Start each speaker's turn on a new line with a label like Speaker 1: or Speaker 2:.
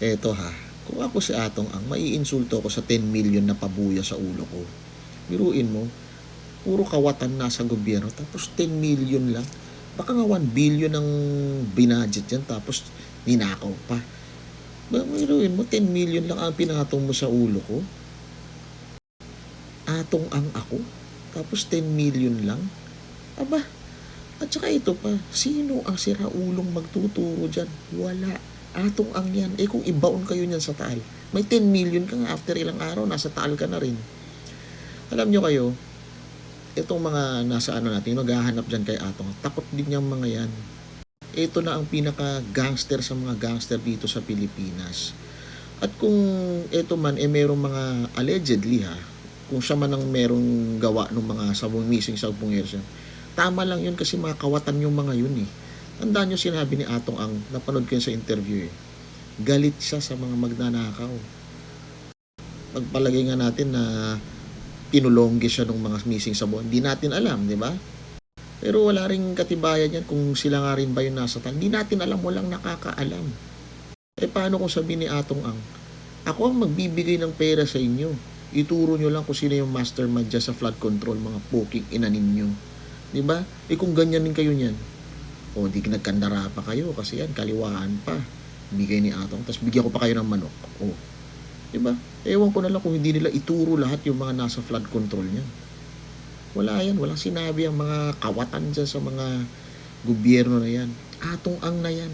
Speaker 1: Eto ha, kung ako si Atong Ang, maiinsulto ako sa 10 million na pabuya sa ulo ko. Biruin mo, puro kawatan na sa gobyerno, tapos 10 million lang. Baka nga 1 billion ang binudget yan, tapos ninakaw pa. Biruin mo, 10 million lang ang pinatong mo sa ulo ko. Atong Ang ako, tapos 10 million lang. Aba, at saka ito pa, sino ang siraulong magtuturo dyan? Wala. Atong Ang yan. Eh kung ibaon kayo niyan sa Taal, may 10 million ka nga, after ilang araw, nasa Taal ka na rin. Alam nyo kayo, itong mga nasa ano natin, naghahanap dyan kay Atong, takot din yung mga yan. Ito na ang pinaka-gangster sa mga gangster dito sa Pilipinas. At kung ito man, merong mga allegedly ha, kung siya man ang merong gawa ng mga sabong missing sa years, tama lang yun kasi mga kawatan yung mga yun eh. Tandaan nyo sinabi ni Atong Ang, napanood ko yun sa interview eh. Galit siya sa mga magnanakaw. Pagpalagay nga natin na tinulongge siya ng mga missing sa buwan, hindi natin alam, di ba? Pero wala ring katibayan yan kung sila nga rin ba yung nasa Taal. Hindi natin alam, walang nakakaalam. Eh paano kung sabi ni Atong Ang, ako ang magbibigay ng pera sa inyo. Ituro nyo lang kung sino yung mastermind dyan sa flood control, mga puking ina ninyo. Diba? Eh kung ganyan din kayo niyan, o di nagkandara pa kayo kasi yan, kaliwaan pa. Bigay ni Atong, tapos bigyan ko pa kayo ng manok. O, diba? Ewan ko na lang kung hindi nila ituro lahat yung mga nasa flood control niyan. Wala yan, walang sinabi ang mga kawatan dyan sa mga gobyerno na yan. Atong Ang na yan.